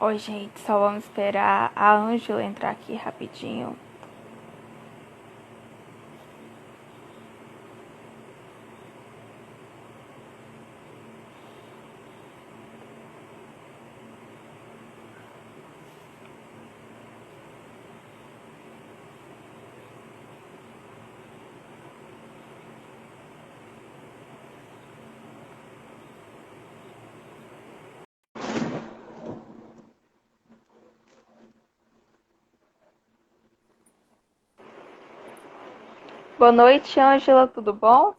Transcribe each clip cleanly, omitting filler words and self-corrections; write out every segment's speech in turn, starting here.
Oi, gente, só vamos esperar a Ângela entrar aqui rapidinho. Boa noite, Ângela, tudo bom?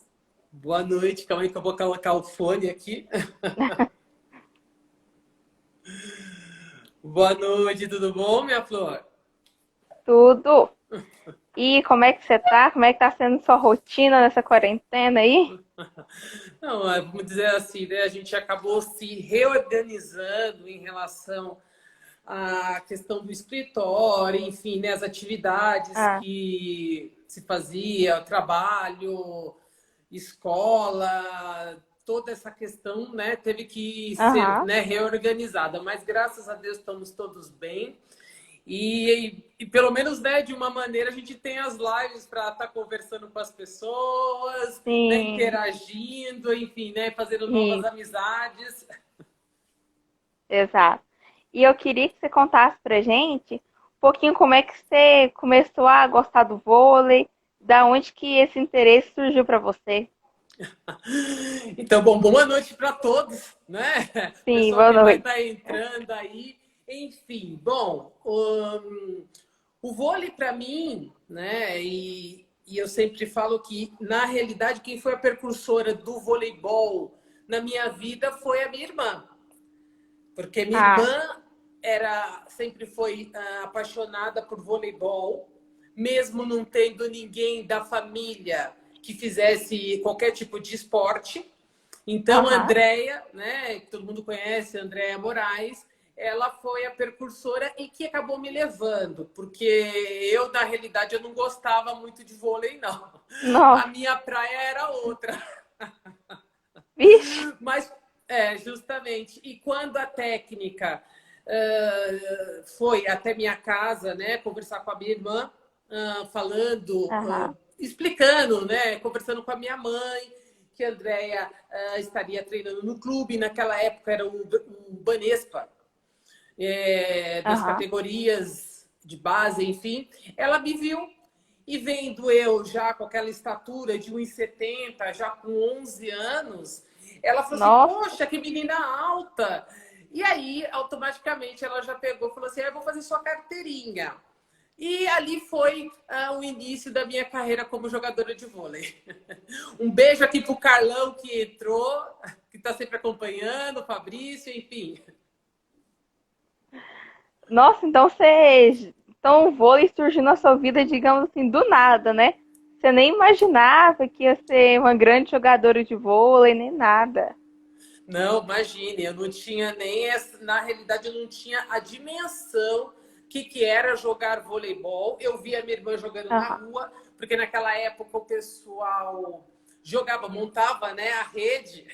Boa noite, calma aí que eu vou colocar o fone aqui. Boa noite, tudo bom, minha flor? Tudo. E como é que você tá? Como é que tá sendo sua rotina nessa quarentena aí? Não, vamos dizer assim, né? A gente acabou se reorganizando em relação à questão do escritório, enfim, né? As atividades Ah, que se fazia, trabalho, escola, toda essa questão, né? Teve que ser, aham. né, reorganizada. Mas graças a Deus estamos todos bem. E pelo menos, né, de uma maneira, a gente tem as lives para estar conversando com as pessoas, né, Sim, interagindo, enfim, né, fazendo novas isso, amizades. exato. E eu queria que você contasse pra gente um pouquinho como é que você começou a gostar do vôlei, da onde que esse interesse surgiu pra você. Então, bom, boa noite para todos, né? Sim, Pessoal boa que vai noite. estar entrando aí. Enfim, bom, o vôlei para mim, né, e eu sempre falo que, na realidade, quem foi a precursora do voleibol na minha vida foi a minha irmã. Porque minha Ah, irmã sempre foi apaixonada por voleibol, mesmo não tendo ninguém da família que fizesse qualquer tipo de esporte. Então, a aham. Andrea, né, que todo mundo conhece, a Andrea Moraes, ela foi a precursora e que acabou me levando, porque eu, na realidade, eu não gostava muito de vôlei, não. A Nossa, minha praia era outra. vixe. Mas, justamente. E quando a técnica foi até minha casa, né, conversar com a minha irmã, falando, Aham. explicando, né, conversando com a minha mãe, que a Andrea estaria treinando no clube. Naquela época era o Banespa, das Aham. categorias de base, enfim. Ela me viu e vendo eu já com aquela estatura de 1,70, já com 11 anos, ela falou assim: Nossa. Poxa, que menina alta! E aí, automaticamente, ela já pegou e falou assim: Eu vou fazer sua carteirinha. E ali foi o início da minha carreira como jogadora de vôlei. Um beijo aqui pro Carlão que entrou, que está sempre acompanhando, o Fabrício, enfim. Nossa, então Então o vôlei surgiu na sua vida, digamos assim, do nada, né? Você nem imaginava que ia ser uma grande jogadora de vôlei, nem nada. Não, imagine, eu não tinha nem essa, na realidade eu não tinha a dimensão que era jogar voleibol. Eu via minha irmã jogando na Aham. rua, porque naquela época o pessoal jogava, montava, né, a rede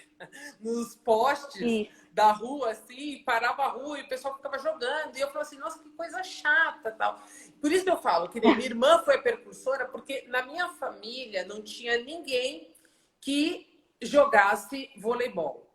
nos postes Isso. da rua, assim, parava a rua e o pessoal ficava jogando. E eu falava assim, nossa, que coisa chata, tal. Por isso que eu falo que nem minha irmã foi a precursora, porque na minha família não tinha ninguém que jogasse voleibol.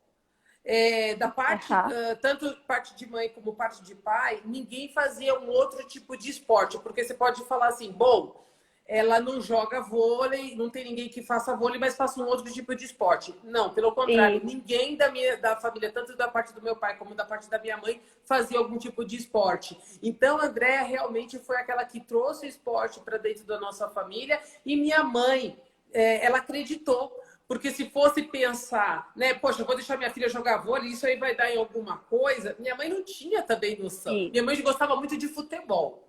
Da parte, Aham. tanto parte de mãe como parte de pai, ninguém fazia um outro tipo de esporte, porque você pode falar assim, bom, ela não joga vôlei, não tem ninguém que faça vôlei, mas faça um outro tipo de esporte. Não, pelo contrário, E, ninguém da família, tanto da parte do meu pai como da parte da minha mãe, fazia algum tipo de esporte. Então, a Andréa realmente foi aquela que trouxe o esporte para dentro da nossa família e minha mãe, ela acreditou. Porque se fosse pensar, né, poxa, eu vou deixar minha filha jogar vôlei, isso aí vai dar em alguma coisa. Minha mãe não tinha também noção. e, Minha mãe gostava muito de futebol.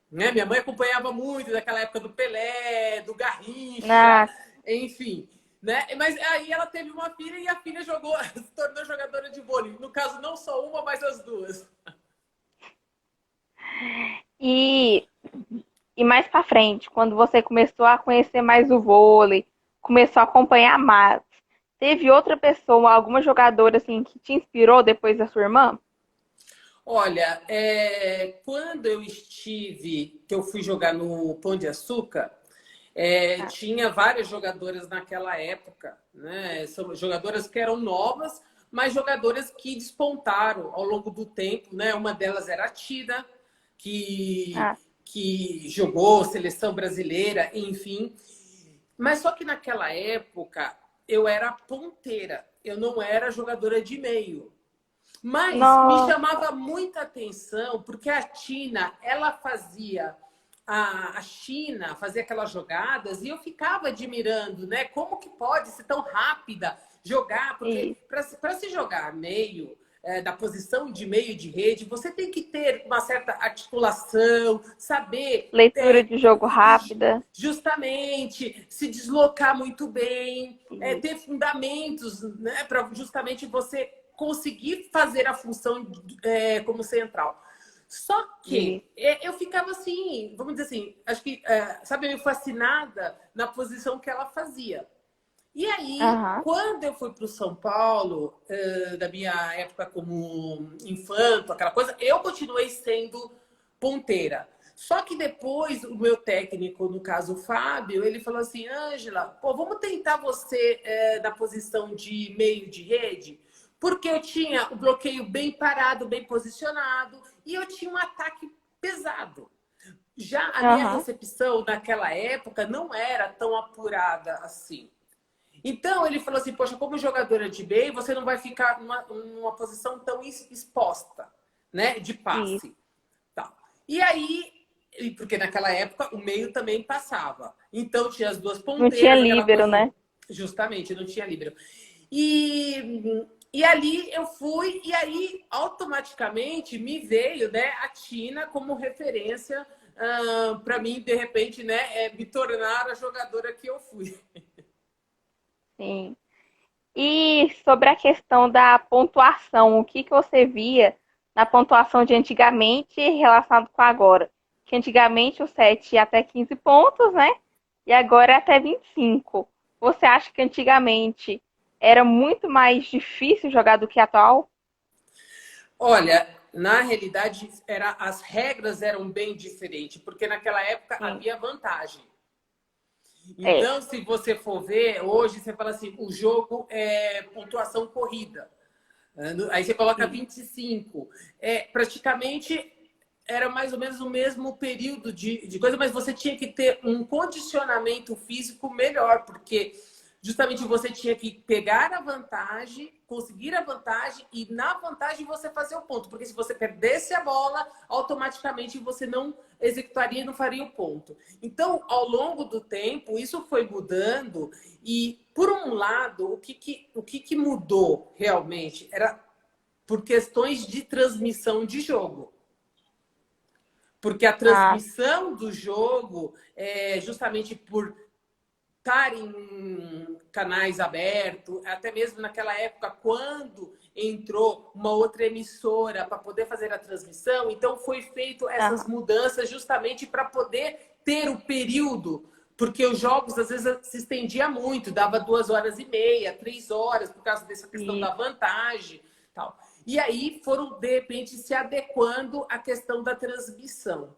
Né? Minha mãe acompanhava muito daquela época do Pelé, do Garrincha, ah, enfim. Né? Mas aí ela teve uma filha e a filha jogou, se tornou jogadora de vôlei. No caso, não só uma, mas as duas. e, e mais pra frente, quando você começou a conhecer mais o vôlei, começou a acompanhar mais, teve outra pessoa, alguma jogadora assim, que te inspirou depois da sua irmã? Olha, quando que eu fui jogar no Pão de Açúcar, Ah, tinha várias jogadoras naquela época, né? São jogadoras que eram novas, mas jogadoras que despontaram ao longo do tempo, né? Uma delas era a Tina, que, ah, que jogou seleção brasileira, enfim. Mas só que naquela época eu era ponteira, eu não era jogadora de meio. Mas me nossa, chamava muita atenção porque a Tina, ela fazia a China fazia aquelas jogadas e eu ficava admirando, né? Como que pode ser tão rápida jogar? Porque isso. para se jogar meio, da posição de meio de rede, você tem que ter uma certa articulação, saber Leitura de jogo rápida. justamente se deslocar muito bem, Isso. ter fundamentos, né? Para justamente você conseguir fazer a função como central. Só que Isso. eu ficava assim, vamos dizer assim, acho que, sabe, meio fascinada na posição que ela fazia. E aí, Aham. quando eu fui para o São Paulo, da minha época como infanto, aquela coisa, eu continuei sendo ponteira. Só que depois, o meu técnico, no caso o Fábio, ele falou assim: Ângela, pô, vamos tentar você na posição de meio de rede? Porque eu tinha o bloqueio bem parado, bem posicionado, e eu tinha um ataque pesado. Já a minha Aham. recepção naquela época não era tão apurada assim. Então ele falou assim: poxa, como jogadora de meio, você não vai ficar numa posição tão exposta, né? De Isso. passe. Tal. E aí, porque naquela época o meio também passava. Então tinha as duas Não tinha ponteiras, aquela líbero, coisa. né? Justamente, não tinha líbero. E ali eu fui, e aí automaticamente me veio, né, a Tina como referência para mim, de repente, né, me tornar a jogadora que eu fui. Sim. E sobre a questão da pontuação, o que que você via na pontuação de antigamente relacionado com agora? Que antigamente o set ia até 15 pontos, né? E agora é até 25. Você acha que antigamente era muito mais difícil jogar do que atual? Olha, na realidade, as regras eram bem diferentes, porque naquela época Sim. havia vantagem. É. Então, se você for ver, hoje você fala assim, o jogo é pontuação corrida. Aí você coloca Sim. 25. Praticamente era mais ou menos o mesmo período de coisa, mas você tinha que ter um condicionamento físico melhor, porque justamente você tinha que pegar a vantagem, conseguir a vantagem e na vantagem você fazer o ponto. Porque se você perdesse a bola, automaticamente você não executaria e não faria o ponto. Então, ao longo do tempo, isso foi mudando e, por um lado, o que mudou realmente era por questões de transmissão de jogo. Porque a Ah, transmissão do jogo, justamente por estar em canais abertos, até mesmo naquela época, quando entrou uma outra emissora para poder fazer a transmissão, então foi feito essas aham. mudanças justamente para poder ter o período, porque os jogos às vezes se estendia muito, dava 2 horas e meia, 3 horas, por causa dessa questão da Isso. vantagem, tal. E aí foram, de repente, se adequando à questão da transmissão.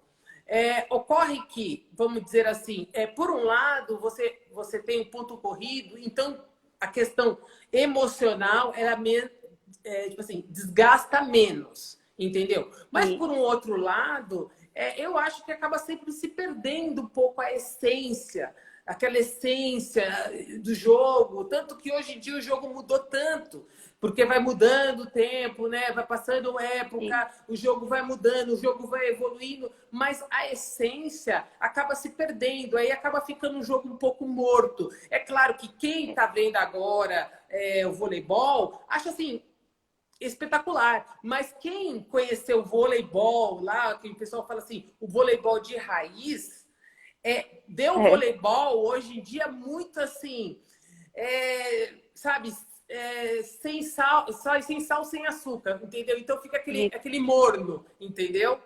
Ocorre que, vamos dizer assim, por um lado, você tem o ponto corrido, então a questão emocional tipo assim, desgasta menos, entendeu? Mas Isso. por um outro lado, eu acho que acaba sempre se perdendo um pouco a essência, aquela essência do jogo, tanto que hoje em dia o jogo mudou tanto. Porque vai mudando o tempo, né? Vai passando Isso. época, o jogo vai mudando, o jogo vai evoluindo, mas a essência acaba se perdendo, aí acaba ficando um jogo um pouco morto. É claro que quem está vendo agora o voleibol acha assim espetacular, mas quem conheceu o voleibol lá, que o pessoal fala assim, o voleibol de raiz, deu É. voleibol hoje em dia muito assim, sabe, sem sal, sem sal, sem açúcar, entendeu? Então fica aquele, Isso. aquele morno, entendeu?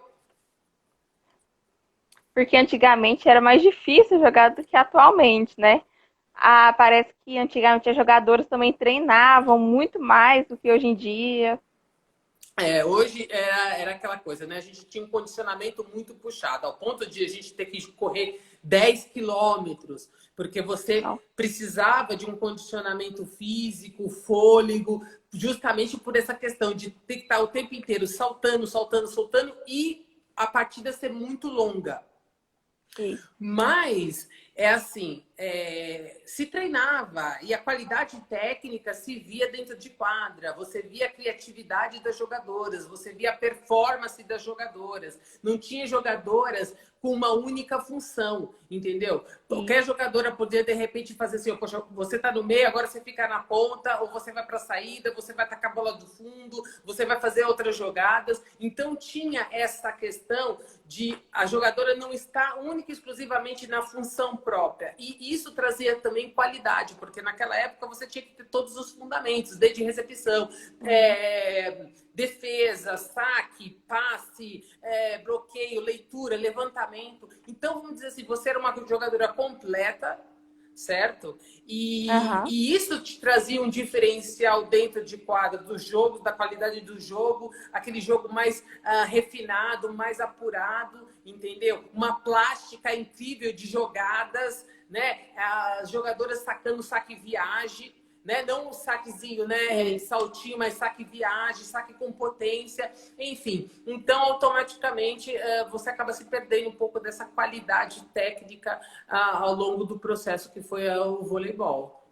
Porque antigamente era mais difícil jogar do que atualmente, né? Ah, parece que antigamente os jogadores também treinavam muito mais do que hoje em dia. Hoje era aquela coisa, né? A gente tinha um condicionamento muito puxado, ao ponto de a gente ter que correr 10 quilômetros, porque você Não. precisava de um condicionamento físico, fôlego, justamente por essa questão de ter que estar o tempo inteiro saltando, saltando, saltando e a partida ser muito longa. Isso. Mas é assim, se treinava e a qualidade técnica se via dentro de quadra. Você via a criatividade das jogadoras, você via a performance das jogadoras. Não tinha jogadoras com uma única função, entendeu? Sim. Qualquer jogadora podia de repente fazer assim, poxa, você tá no meio, agora você fica na ponta, ou você vai para a saída, você vai tacar a bola do fundo, você vai fazer outras jogadas. Então tinha essa questão de a jogadora não estar única e exclusivamente na função própria. E isso trazia também qualidade, porque naquela época você tinha que ter todos os fundamentos, desde recepção, defesa, saque, passe, bloqueio, leitura, levantamento. Então, vamos dizer assim, você era uma jogadora completa, certo? Aham. E isso te trazia um diferencial dentro de quadra do jogo, da qualidade do jogo, aquele jogo mais refinado, mais apurado, entendeu? Uma plástica incrível de jogadas, né? As jogadoras sacando saque viagem, né? Não um saquezinho, né? Sim. Saltinho, mas saque viagem, saque com potência, enfim. Então, automaticamente, você acaba se perdendo um pouco dessa qualidade técnica ao longo do processo que foi o voleibol.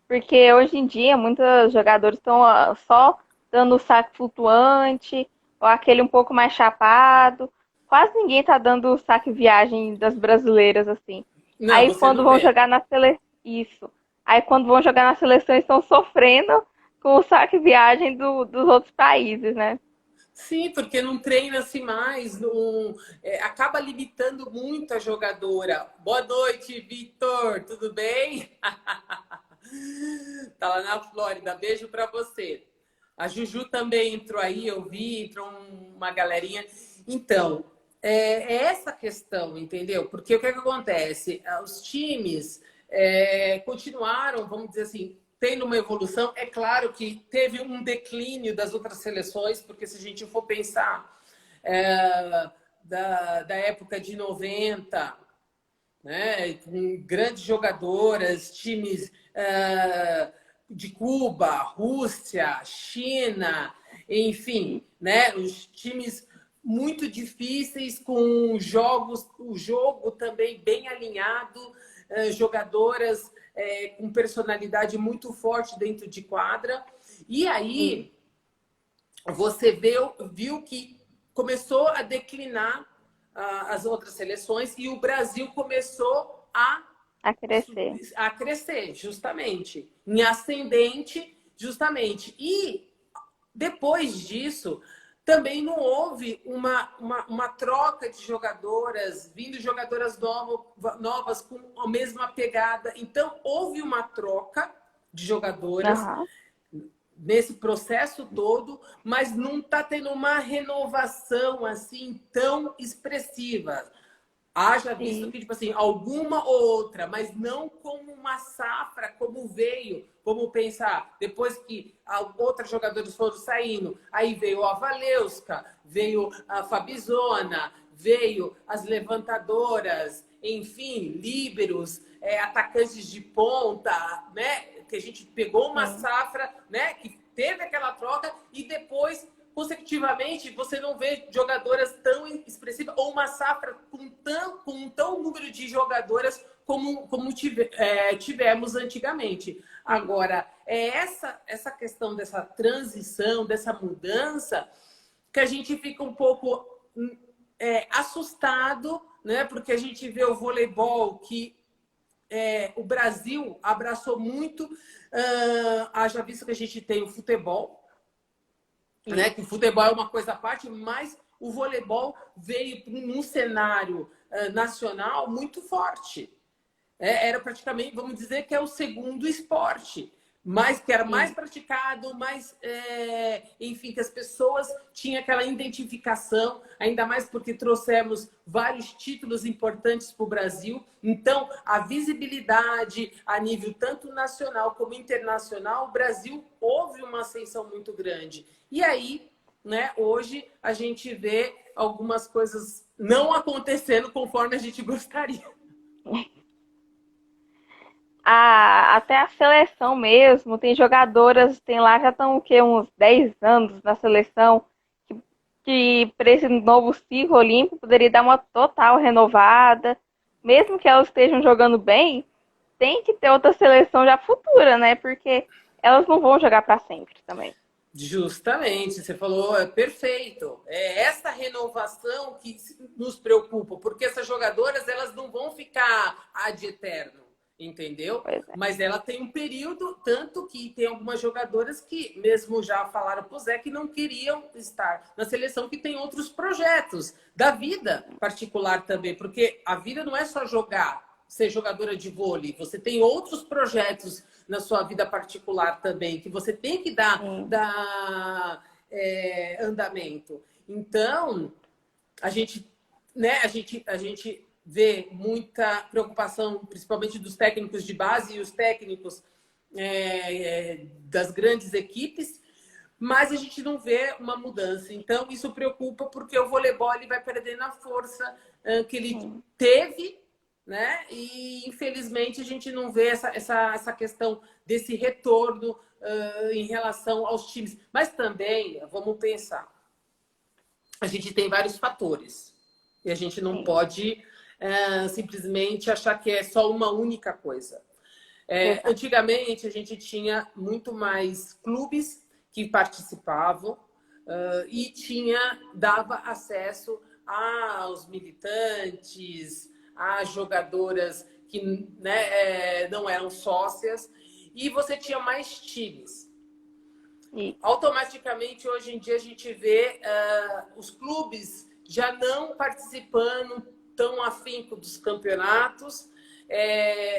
Porque hoje em dia muitos jogadores estão só dando o saque flutuante, ou aquele um pouco mais chapado. Quase ninguém tá dando o saque viagem das brasileiras, assim. Não, Aí você quando não vão vê. jogar na seleção. Isso. Aí quando vão jogar na seleção estão sofrendo com o saque viagem dos outros países, né? Sim, porque não treina-se mais, não, acaba limitando muito a jogadora. Boa noite, Vitor, tudo bem? Tá lá na Flórida, beijo para você. A Juju também entrou aí, eu vi, entrou uma galerinha. Então, essa questão, entendeu? Porque o que acontece? Os times continuaram, vamos dizer assim, tendo uma evolução. É claro que teve um declínio das outras seleções, porque se a gente for pensar da época de 90, né, com grandes jogadoras, times de Cuba, Rússia, China, enfim, né, os times muito difíceis, com jogos, o jogo também bem alinhado, jogadoras com personalidade muito forte dentro de quadra. E Sim. aí você viu que começou a declinar as outras seleções e o Brasil começou A crescer. a crescer, justamente, em ascendente, justamente. E depois disso, também não houve uma troca de jogadoras, vindo jogadoras novas com a mesma pegada. Então, houve uma troca de jogadoras Aham. nesse processo todo, mas não está tendo uma renovação assim tão expressiva. Haja visto Sim. que, tipo assim, alguma ou outra, mas não como uma safra, como veio, como pensar, depois que outros jogadores foram saindo, aí veio a Valeuska, veio a Fabizona, veio as levantadoras, enfim, líberos, atacantes de ponta, né? Que a gente pegou uma Sim. safra, né? Que teve aquela troca e depois consecutivamente, você não vê jogadoras tão expressivas ou uma safra com um tão número de jogadoras como tivemos antigamente. Sim. Agora, essa questão dessa transição, dessa mudança, que a gente fica um pouco assustado, né? Porque a gente vê o voleibol que o Brasil abraçou muito, haja visto que a gente tem o futebol, né? Que o Isso. futebol é uma coisa à parte, mas o voleibol veio num cenário nacional muito forte. Era praticamente, vamos dizer que é o segundo esporte. mais que era mais sim, praticado, mais, enfim, que as pessoas tinham aquela identificação, ainda mais porque trouxemos vários títulos importantes para o Brasil. Então, a visibilidade a nível tanto nacional como internacional, o Brasil houve uma ascensão muito grande. E aí, né, hoje a gente vê algumas coisas não acontecendo conforme a gente gostaria. até a seleção mesmo, tem jogadoras, tem lá, já estão o quê, uns 10 anos na seleção, que para esse novo ciclo olímpico poderia dar uma total renovada. Mesmo que elas estejam jogando bem, tem que ter outra seleção já futura, né? Porque elas não vão jogar para sempre também. Justamente, você falou, é perfeito. É essa renovação que nos preocupa, porque essas jogadoras elas não vão ficar ad eterno, entendeu? Pois é. Mas ela tem um período, tanto que tem algumas jogadoras que, mesmo já falaram pro Zé, que não queriam estar na seleção, que tem outros projetos da vida particular também, porque a vida não é só jogar, ser jogadora de vôlei, você tem outros projetos na sua vida particular também, que você tem que Sim, andamento. Então, a gente, né, a gente vê muita preocupação, principalmente dos técnicos de base e os técnicos das grandes equipes, mas a gente não vê uma mudança. Então, isso preocupa porque o voleibol ele vai perdendo a força que ele sim, teve, né? E infelizmente a gente não vê essa questão desse retorno em relação aos times. Mas também, vamos pensar, a gente tem vários fatores e a gente não sim. pode simplesmente achar que é só uma única coisa. Exato. Antigamente a gente tinha muito mais clubes que participavam e dava acesso aos militantes, às jogadoras que, né, não eram sócias, e você tinha mais times. E, Automaticamente, hoje em dia, a gente vê os clubes já não participando tão afinco dos campeonatos,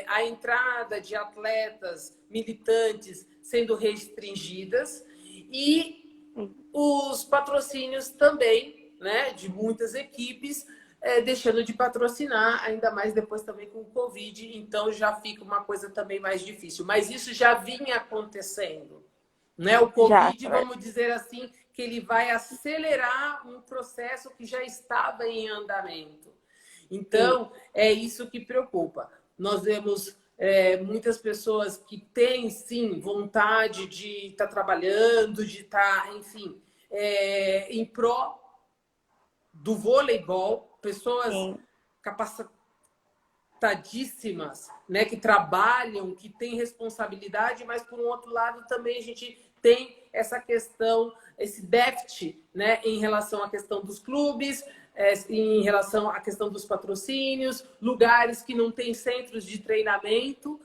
a entrada de atletas militantes sendo restringidas e os patrocínios também, né, de muitas equipes deixando de patrocinar, ainda mais depois também com o Covid, então já fica uma coisa também mais difícil. Mas isso já vinha acontecendo. Né? O já, Covid, é vamos verdade. dizer assim, que ele vai acelerar um processo que já estava em andamento. E, Então, é isso que preocupa. Nós vemos muitas pessoas que têm, sim, vontade de estar trabalhando, de estar, enfim, em pró do voleibol, pessoas sim, capacitadíssimas, né, que trabalham, que têm responsabilidade, mas por um outro lado também a gente tem essa questão, esse déficit, né, em relação à questão dos clubes, em relação à questão dos patrocínios, lugares que não têm centros de treinamento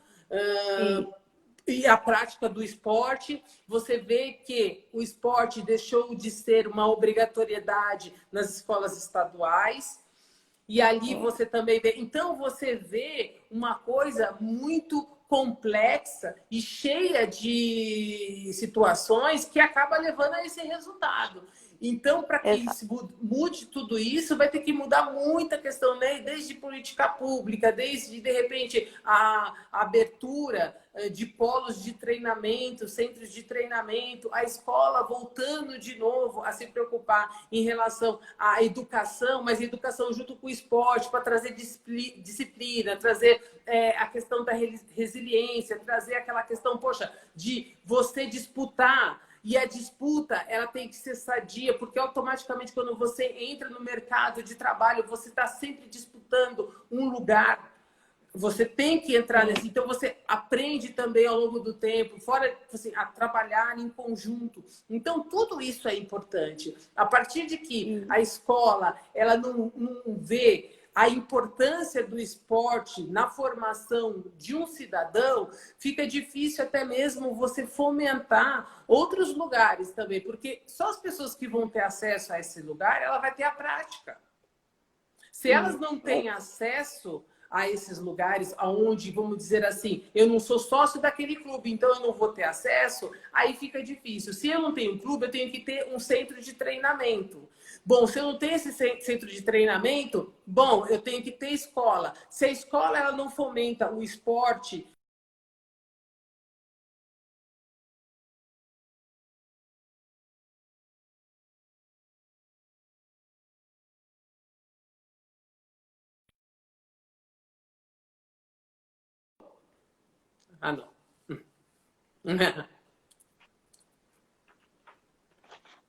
e, e a prática do esporte. Você vê que o esporte deixou de ser uma obrigatoriedade nas escolas estaduais. E ali sim. você também vê. Então você vê uma coisa muito complexa e cheia de situações que acaba levando a esse resultado. Então, para que Exato. isso mude tudo isso, vai ter que mudar muita questão, né? Desde política pública, desde, de repente, a abertura de polos de treinamento, centros de treinamento, a escola voltando de novo a se preocupar em relação à educação, mas educação junto com o esporte, para trazer disciplina, trazer a questão da resiliência, trazer aquela questão, poxa, de você disputar. E a disputa, ela tem que ser sadia, porque automaticamente quando você entra no mercado de trabalho, você está sempre disputando um lugar. Você tem que entrar Sim, nesse. Então, você aprende também ao longo do tempo, fora assim, a trabalhar em conjunto. Então, tudo isso é importante. A partir de que e, a escola ela não vê a importância do esporte na formação de um cidadão, fica difícil até mesmo você fomentar outros lugares também, porque só as pessoas que vão ter acesso a esse lugar, ela vai ter a prática. Se elas e, não têm acesso a esses lugares aonde, vamos dizer assim, eu não sou sócio daquele clube, então eu não vou ter acesso, aí fica difícil. Se eu não tenho um clube, eu tenho que ter um centro de treinamento. Bom, se eu não tenho esse centro de treinamento, bom, eu tenho que ter escola. Se a escola ela não fomenta o esporte. Ah, não.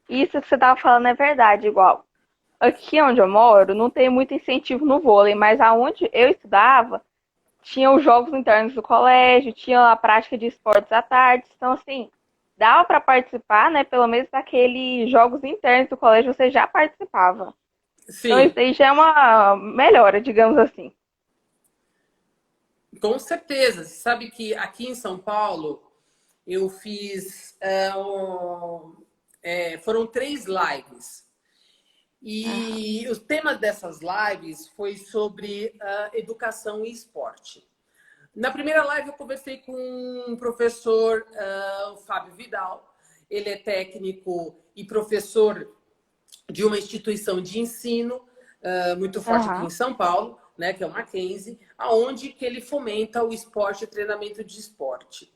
Isso que você estava falando é verdade, igual. Aqui onde eu moro, não tem muito incentivo no vôlei, mas aonde eu estudava, tinha os jogos internos do colégio, tinha a prática de esportes à tarde. Então, assim, dava para participar, né? Pelo menos daqueles jogos internos do colégio você já participava. Então, isso Sim, aí já é uma melhora, digamos assim. com certeza. Você sabe que aqui em São Paulo eu fiz. Foram 3 lives. Aham. E o tema dessas lives foi sobre educação e esporte. Na primeira live eu conversei com um professor, o Fábio Vidal. Ele é técnico e professor de uma instituição de ensino muito forte aqui em Aham. São Paulo, né, que é o Mackenzie, aonde que ele fomenta o esporte e treinamento de esporte.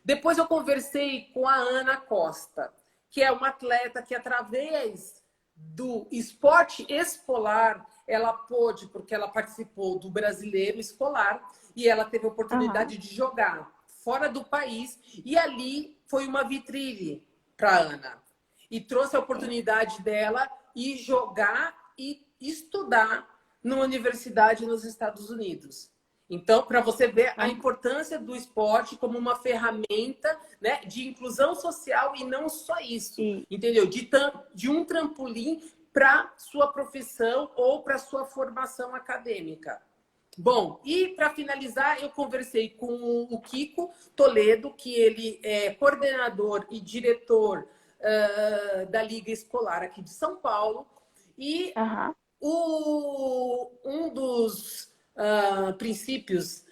Depois eu conversei com a Ana Costa, que é uma atleta que, através do esporte escolar, ela pôde, porque ela participou do brasileiro escolar, e ela teve a Aham. oportunidade de jogar fora do país, e ali foi uma vitrine para a Ana. E trouxe a Sim. oportunidade dela ir jogar e estudar numa universidade nos Estados Unidos. Então, para você ver a Aham. importância do esporte como uma ferramenta, né, de inclusão social, e não só isso, E, entendeu? De um trampolim para sua profissão ou para sua formação acadêmica. Bom, e para finalizar, eu conversei com o Kiko Toledo, que ele é coordenador e diretor da Liga Escolar aqui de São Paulo, e aham. um dos princípios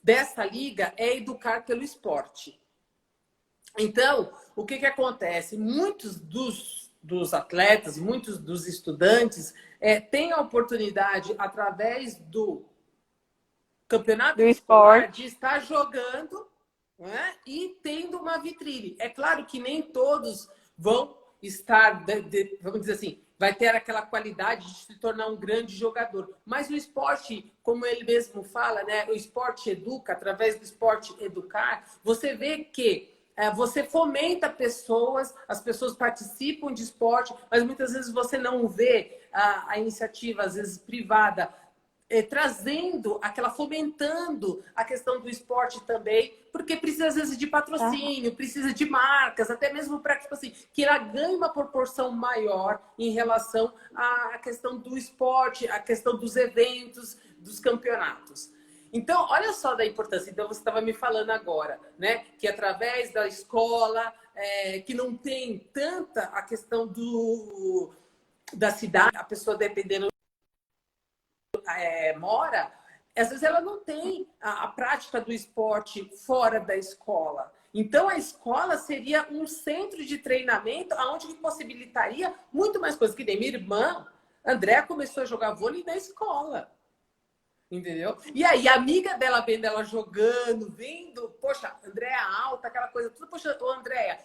dessa liga é educar pelo esporte. Então, o que acontece? Muitos dos atletas, muitos dos estudantes têm a oportunidade, através do campeonato Do escolar, de esporte. estar jogando, né, e tendo uma vitrine. É claro que nem todos vão estar, vamos dizer assim, vai ter aquela qualidade de se tornar um grande jogador. Mas o esporte, como ele mesmo fala, né, o esporte educa, através do esporte educar, você vê que você fomenta pessoas, as pessoas participam de esporte, mas muitas vezes você não vê a iniciativa, às vezes privada, trazendo aquela, fomentando a questão do esporte também, porque precisa às vezes de Aham. patrocínio, precisa de marcas, até mesmo para tipo assim, que ela ganhe uma proporção maior em relação à questão do esporte, à questão dos eventos, dos campeonatos. Então, olha só da importância. Então, você estava me falando agora, né, que através da escola, que não tem tanta a questão da cidade, a pessoa dependendo mora, às vezes ela não tem a prática do esporte fora da escola. Então, a escola seria um centro de treinamento onde possibilitaria muito mais coisas. Que nem minha irmã, Andréa, começou a jogar vôlei na escola. Entendeu? E aí, a amiga dela vendo ela jogando, vendo, poxa, Andréa alta, aquela coisa tudo. Poxa, ô Andréa,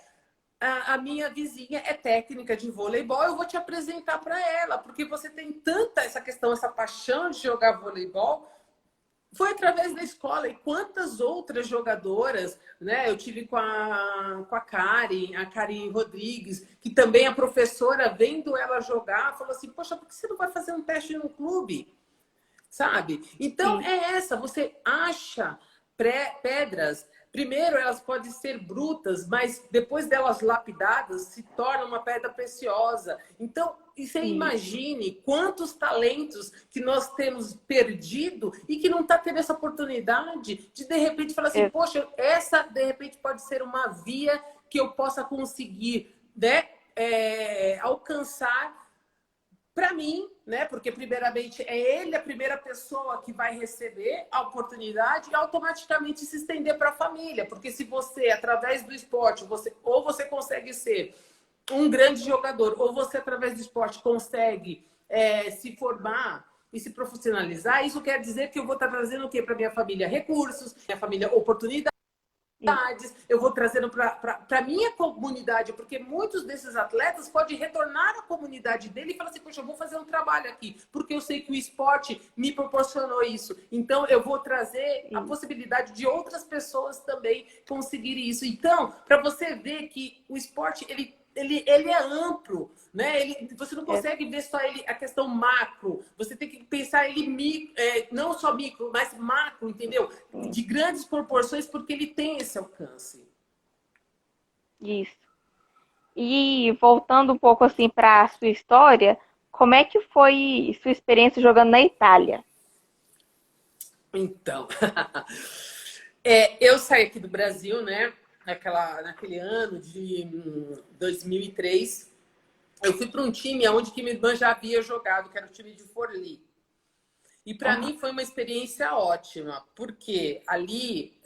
a minha vizinha é técnica de voleibol, eu vou te apresentar para ela, porque você tem tanta essa questão, essa paixão de jogar voleibol, foi através da escola. E quantas outras jogadoras, né? Eu tive com a Karen Rodrigues, que também a professora, vendo ela jogar, falou assim, poxa, por que você não vai fazer um teste no clube? Sabe? Então, Sim. é essa. Você acha pedras. Primeiro, elas podem ser brutas, mas depois delas lapidadas, se torna uma pedra preciosa. Então, e você E, imagine quantos talentos que nós temos perdido e que não está tendo essa oportunidade de repente, falar assim, e- poxa, essa, de repente, pode ser uma via que eu possa conseguir, né, alcançar para mim, né? Porque primeiramente é ele a primeira pessoa que vai receber a oportunidade e automaticamente se estender para a família. Porque se você, através do esporte, você consegue ser um grande jogador, ou você, através do esporte, consegue se formar e se profissionalizar, isso quer dizer que eu vou estar trazendo o quê para minha família? Recursos, minha família oportunidades. Eu vou trazendo para a minha comunidade, porque muitos desses atletas podem retornar à comunidade dele e falar assim, poxa, eu vou fazer um trabalho aqui, porque eu sei que o esporte me proporcionou isso. Então, eu vou trazer a possibilidade de outras pessoas também conseguirem isso. Então, para você ver que o esporte, ele é amplo, né? Você não consegue ver só a questão macro. Você tem que pensar ele não só micro, mas macro, entendeu? De grandes proporções, porque ele tem esse alcance. Isso. E voltando um pouco assim para a sua história, como é que foi sua experiência jogando na Itália? Então, eu saí aqui do Brasil, né? Naquele ano de 2003. Eu fui para um time onde que minha irmã já havia jogado, que era o time de Forli. E para mim foi uma experiência ótima, porque ali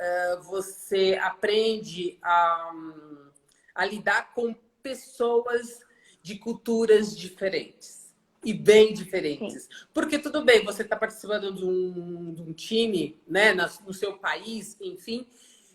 você aprende a lidar com pessoas de culturas diferentes e bem Sim, diferentes. Porque tudo bem, você está participando de um time, né, no seu país, enfim,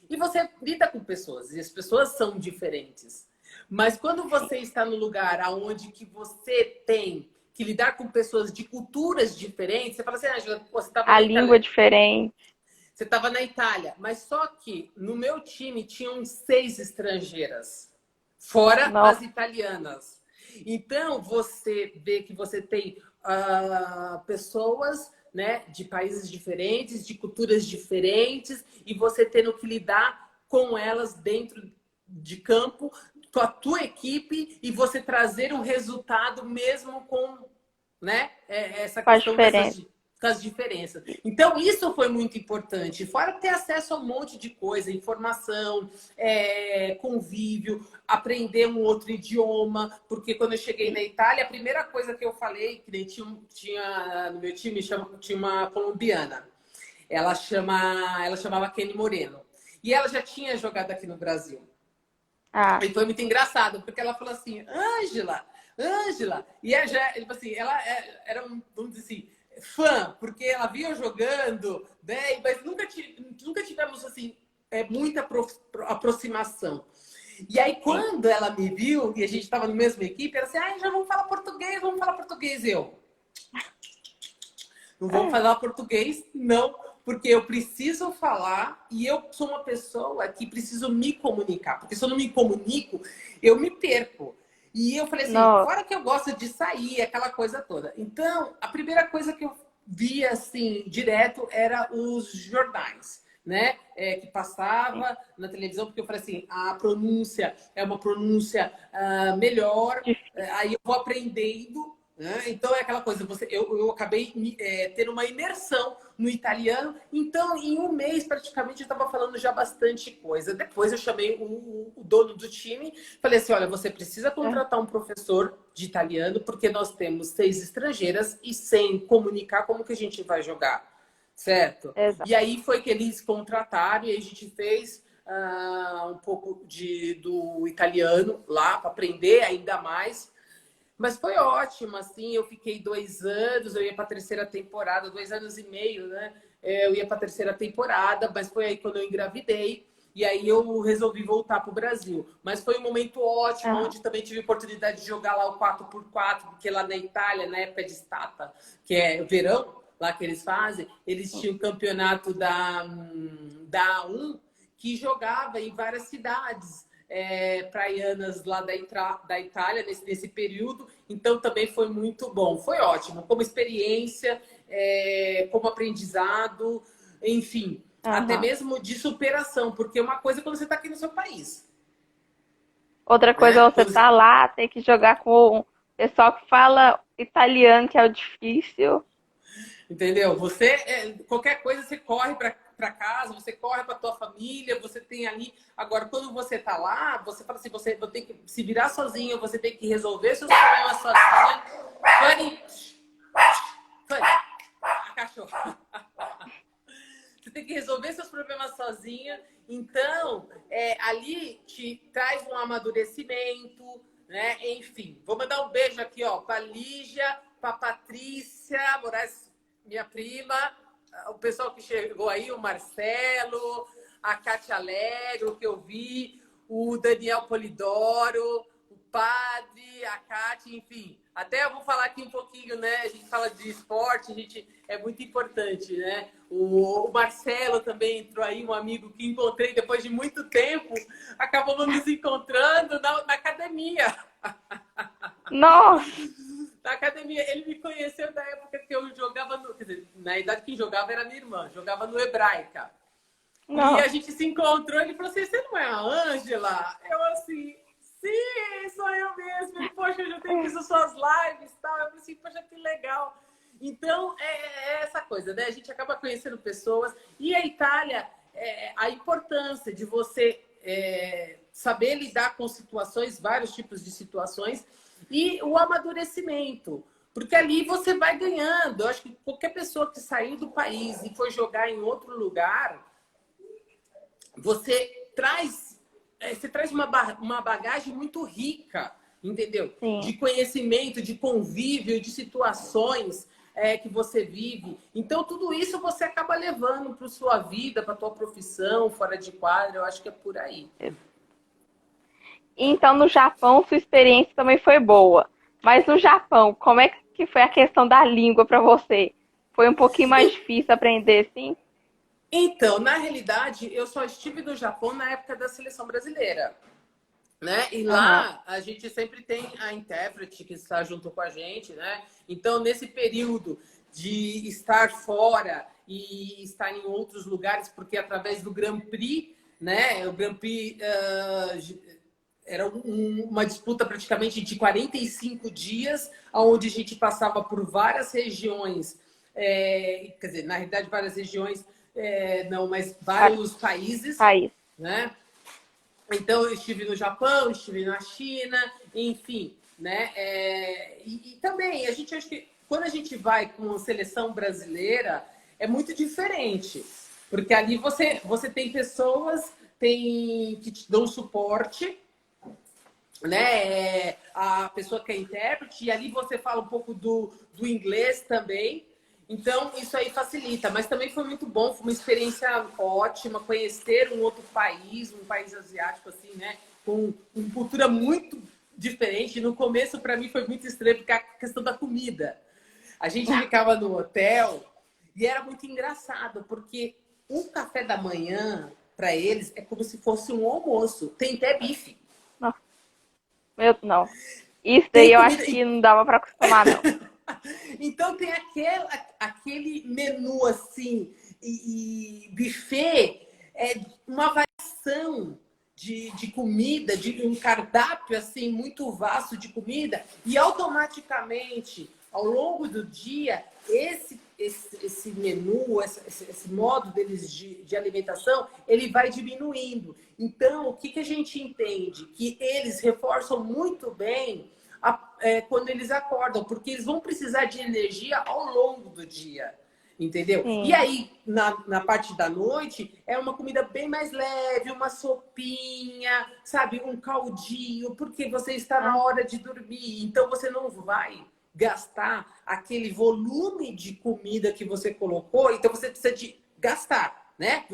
e você lida com pessoas, e as pessoas são diferentes. Mas quando sim. você está no lugar onde que você tem que lidar com pessoas de culturas diferentes, você fala assim, Angela, você estava A na língua é Itália, diferente. você estava na Itália, mas só que no meu time tinham 6 estrangeiras, fora as Nossa, italianas. Então você vê que você tem pessoas, né, de países diferentes, de culturas diferentes, e você tendo que lidar com elas dentro de campo, com a tua equipe, e você trazer um resultado mesmo com, né, essa faz questão diferença. com as diferenças. Então, isso foi muito importante. Fora ter acesso a um monte de coisa, informação, convívio, aprender um outro idioma. Porque quando eu cheguei na Itália, a primeira coisa que eu falei, que nem tinha no meu time, tinha uma colombiana. Ela chamava Kenny Moreno. E ela já tinha jogado aqui no Brasil. Ah, E foi muito engraçado, porque ela falou assim, Ângela. E assim, ela era, vamos dizer assim, fã, porque ela via jogando, né? Mas nunca tivemos, assim, muita aproximação. E aí, sim. quando ela me viu, e a gente estava na mesma equipe, ela assim, já vamos falar português, vamos falar português. Eu, não vamos falar português, não, porque eu preciso falar e eu sou uma pessoa que preciso me comunicar, porque se eu não me comunico, eu me perco. E eu falei assim, Nossa, fora que eu gosto de sair, aquela coisa toda. Então, a primeira coisa que eu via assim direto era os jornais, né? Que sim. passava na televisão, porque eu falei assim, a pronúncia é uma pronúncia melhor, Difícil. aí eu vou aprendendo, né? Então é aquela coisa, eu acabei tendo uma imersão no italiano, então em um mês praticamente eu estava falando já bastante coisa. Depois eu chamei o dono do time, falei assim, olha, você precisa contratar um professor de italiano, porque nós temos 6 estrangeiras e sem comunicar como que a gente vai jogar, certo? Exato. E aí foi que eles contrataram e a gente fez um pouco do italiano lá para aprender ainda mais. Mas foi ótimo, assim, eu fiquei 2 anos, eu ia para a terceira temporada, 2 anos e meio, né? Eu ia para a terceira temporada, mas foi aí quando eu engravidei, e aí eu resolvi voltar para o Brasil. Mas foi um momento ótimo, Aham. onde também tive oportunidade de jogar lá o 4x4, porque lá na Itália, na época de Stata, que é o verão, lá que eles fazem, eles tinham o campeonato da A1, que jogava em várias cidades praianas lá da Itália nesse período, então também foi muito bom, foi ótimo, como experiência, como aprendizado, enfim, até Aham. mesmo de superação, porque uma coisa é quando você está aqui no seu país, Outra coisa né? é você tá lá, tem que jogar com o pessoal que fala italiano, que é o difícil. Entendeu? Você, qualquer coisa, você corre para casa, você corre para tua família, você tem ali. Agora, quando você tá lá, você fala assim, você tem que se virar sozinho, você tem que resolver seus problemas sozinha. Fanny, Fanny, a cachorra. Você tem que resolver seus problemas sozinha. Então, ali te traz um amadurecimento, né? Enfim, vou mandar um beijo aqui, ó, para a Lígia, para a Patrícia Moraes, minha prima, o pessoal que chegou aí, o Marcelo, a Cátia Alegro, que eu vi, o Daniel Polidoro, o Padre, a Cátia, enfim. Até eu vou falar aqui um pouquinho, né? A gente fala de esporte, a gente é muito importante, né? O Marcelo também entrou aí, um amigo que encontrei depois de muito tempo, acabamos nos encontrando na academia. Nossa! Na academia, ele me conheceu da época que eu jogava, quer dizer, na idade que jogava era minha irmã, jogava no Hebraica. Nossa. E a gente se encontrou, ele falou assim, você não é a Ângela? Eu assim, sim, sou eu mesmo. Ele, poxa, eu já tenho visto suas lives e tal. Eu falei assim, poxa, que legal. Então, é essa coisa, né? A gente acaba conhecendo pessoas. E a Itália, a importância de você saber lidar com situações, vários tipos de situações, e o amadurecimento. Porque ali você vai ganhando. Eu acho que qualquer pessoa que sair do país e for jogar em outro lugar, você traz uma bagagem muito rica, entendeu? Sim. De conhecimento, de convívio, de situações que você vive. Então, tudo isso você acaba levando para a sua vida, para a tua profissão, fora de quadra. Eu acho que é por aí. Então, no Japão, sua experiência também foi boa. Mas no Japão, como é que foi a questão da língua para você? Foi um pouquinho mais difícil aprender, sim? Então, na realidade, eu só estive no Japão na época da seleção brasileira, né? E Aham. lá a gente sempre tem a intérprete que está junto com a gente, né? Então, nesse período de estar fora e estar em outros lugares, porque através do Grand Prix, né? O Grand Prix era uma disputa praticamente de 45 dias, onde a gente passava por várias regiões, quer dizer, na realidade, várias regiões, não, mas vários países, País. né? Então, eu estive no Japão, estive na China, enfim, né? E também, a gente acho que quando a gente vai com a seleção brasileira, é muito diferente. Porque ali você tem pessoas que te dão suporte, né? A pessoa que é intérprete, e ali você fala um pouco do inglês também. Então, isso aí facilita. Mas também foi muito bom, foi uma experiência ótima, conhecer um outro país, um país asiático, assim, né? Com uma cultura muito diferente. No começo, para mim, foi muito estranho, porque a questão da comida. A gente ficava no hotel e era muito engraçado, porque o café da manhã, para eles, é como se fosse um almoço. Tem até bife. Não, não. Isso daí Tem eu comida. acho que não dava para acostumar, não. Então tem aquele menu assim, e buffet, uma variação de comida, de um cardápio assim muito vasto de comida, e automaticamente, ao longo do dia, esse menu, esse modo deles de alimentação, ele vai diminuindo. Então, o que a gente entende? Que eles reforçam muito bem quando eles acordam, porque eles vão precisar de energia ao longo do dia, entendeu? E Sim. aí, na parte da noite, é uma comida bem mais leve, uma sopinha, sabe? Um caldinho, porque você está na Ah, hora de dormir, então você não vai gastar aquele volume de comida que você colocou, então você precisa de gastar, né?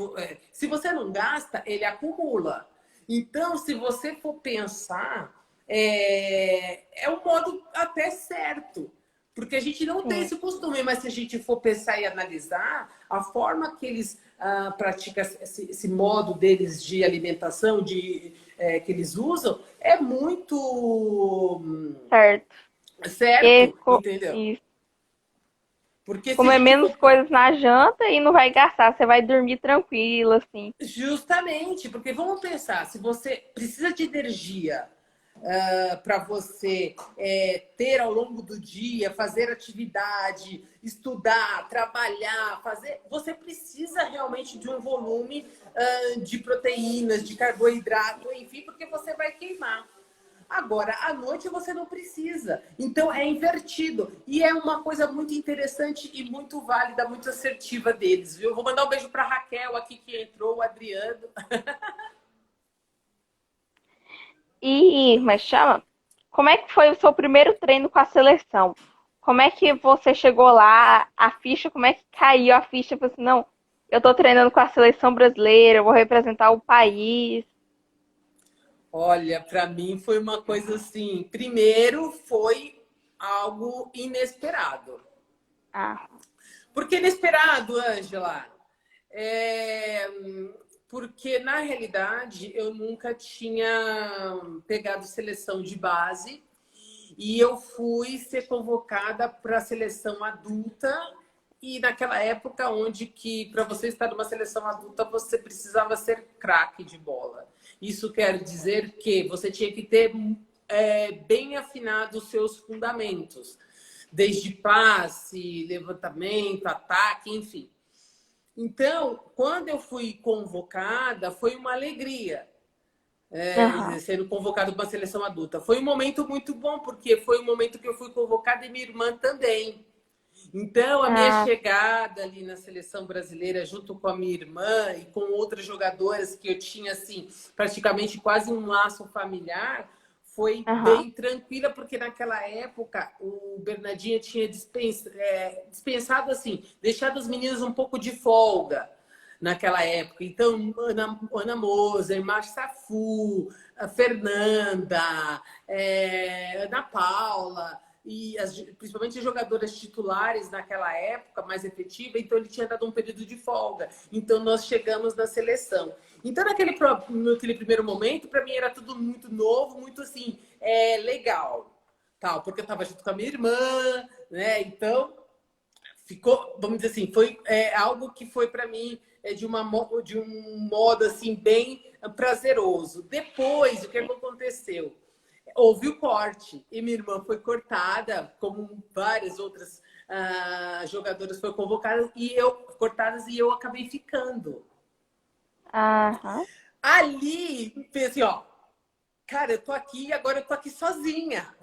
Se você não gasta, ele acumula. Então, se você for pensar, um modo até certo, porque a gente não tem sim. esse costume, mas se a gente for pensar e analisar, a forma que eles praticam esse modo deles de alimentação, que eles usam, é muito Certo. certo, entendeu? Isso. Porque se a Comer gente menos for coisas na janta e não vai gastar. Você vai dormir tranquilo, assim. justamente, porque vamos pensar, se você precisa de energia para você ter ao longo do dia, fazer atividade, estudar, trabalhar, fazer, você precisa realmente de um volume de proteínas, de carboidrato, enfim, porque você vai queimar. Agora, à noite você não precisa. Então, é invertido. E é uma coisa muito interessante e muito válida, muito assertiva deles, viu? Vou mandar um beijo para Raquel aqui que entrou, o Adriano. Mas chama, como é que foi o seu primeiro treino com a seleção? Como é que você chegou lá, a ficha, como é que caiu a ficha? Você, assim, não, eu tô treinando com a seleção brasileira, eu vou representar o país. Olha, para mim foi uma coisa assim. Primeiro, foi algo inesperado. Ah, Por que inesperado, Ângela? É, porque, na realidade, eu nunca tinha pegado seleção de base e eu fui ser convocada para a seleção adulta. E naquela época, onde que para você estar numa seleção adulta, você precisava ser craque de bola. Isso quer dizer que você tinha que ter bem afinado os seus fundamentos, desde passe, levantamento, ataque, enfim. Então, quando eu fui convocada, foi uma alegria, aham, sendo convocada para uma seleção adulta. Foi um momento muito bom, porque foi um momento que eu fui convocada e minha irmã também. Então, a minha ah, chegada ali na seleção brasileira, junto com a minha irmã e com outras jogadoras que eu tinha, assim, praticamente quase um laço familiar, foi aham, bem tranquila, porque naquela época o Bernardinho tinha dispensado, assim, deixado as meninas um pouco de folga naquela época. Então, Ana Moser, Márcia Fu, a Fernanda, Ana Paula e principalmente as jogadoras titulares naquela época, mais efetiva, então ele tinha dado um período de folga. Então nós chegamos na seleção. Então naquele primeiro momento, para mim era tudo muito novo, muito assim, legal, tal, porque eu estava junto com a minha irmã, né? Então ficou, vamos dizer assim, foi algo que foi para mim de um modo assim bem prazeroso. Depois, o que aconteceu? Houve o corte e minha irmã foi cortada, como várias outras jogadoras foram cortadas e eu acabei ficando. aham. Ali, pensei assim, ó, cara, eu tô aqui e agora eu tô aqui sozinha.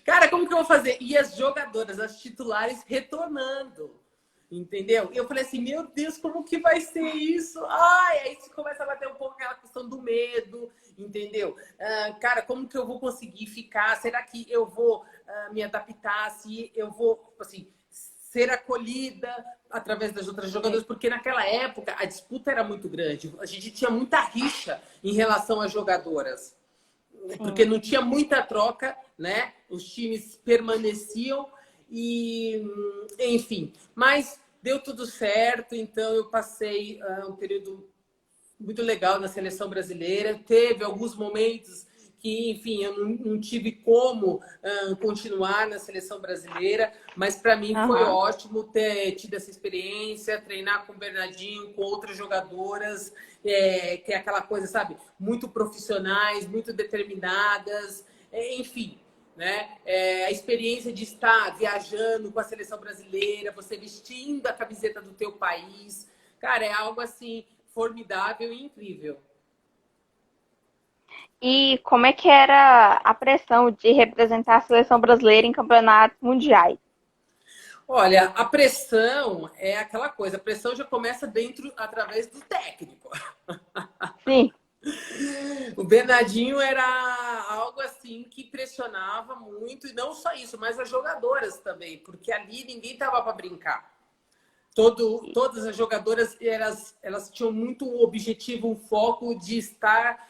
Cara, como que eu vou fazer? E as jogadoras, as titulares retornando. Entendeu? E eu falei assim, meu Deus, como que vai ser isso? Ai, aí você começa a bater um pouco aquela questão do medo, entendeu? Cara, como que eu vou conseguir ficar? Será que eu vou me adaptar? Se eu vou, assim, ser acolhida através das outras jogadoras? Porque naquela época a disputa era muito grande. A gente tinha muita rixa em relação às jogadoras. Porque Sim. não tinha muita troca, né? Os times permaneciam e, enfim. Mas deu tudo certo, então eu passei um período muito legal na seleção brasileira. Teve alguns momentos que, enfim, eu não tive como continuar na seleção brasileira, mas para mim foi Aham. ótimo ter tido essa experiência, treinar com o Bernardinho, com outras jogadoras, que é aquela coisa, sabe, muito profissionais, muito determinadas, enfim. Né? A experiência de estar viajando com a seleção brasileira, você vestindo a camiseta do teu país, cara, é algo assim formidável e incrível. E como é que era a pressão de representar a seleção brasileira em campeonatos mundiais? Olha, a pressão é aquela coisa, a pressão já começa dentro através do técnico. Sim, O Bernardinho era algo assim que pressionava muito, e não só isso, mas as jogadoras também, porque ali ninguém tava para brincar. Todas as jogadoras elas tinham muito um objetivo, um foco de estar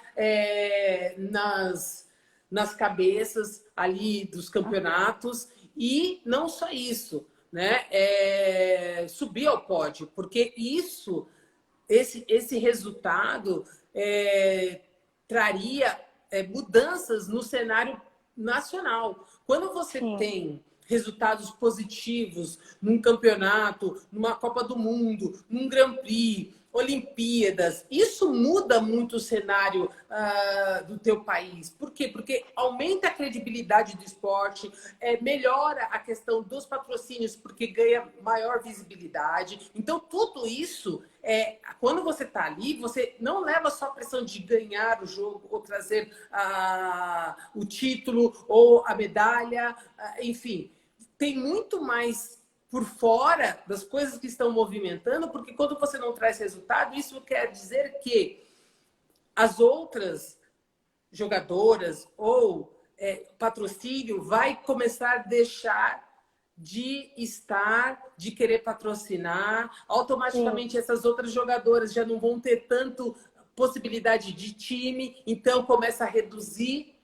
nas cabeças ali dos campeonatos e não só isso, né? Subir ao pódio, porque esse resultado traria mudanças no cenário nacional. Quando você sim. tem resultados positivos num campeonato, numa Copa do Mundo, num Grand Prix, Olimpíadas. Isso muda muito o cenário do teu país. Por quê? Porque aumenta a credibilidade do esporte, melhora a questão dos patrocínios, porque ganha maior visibilidade. Então, tudo isso, quando você está ali, você não leva só a pressão de ganhar o jogo ou trazer o título ou a medalha, enfim. Tem muito mais por fora das coisas que estão movimentando, porque quando você não traz resultado, isso quer dizer que as outras jogadoras ou patrocínio vai começar a deixar de querer patrocinar. Sim. Automaticamente essas outras jogadoras já não vão ter tanto possibilidade de time, então começa a reduzir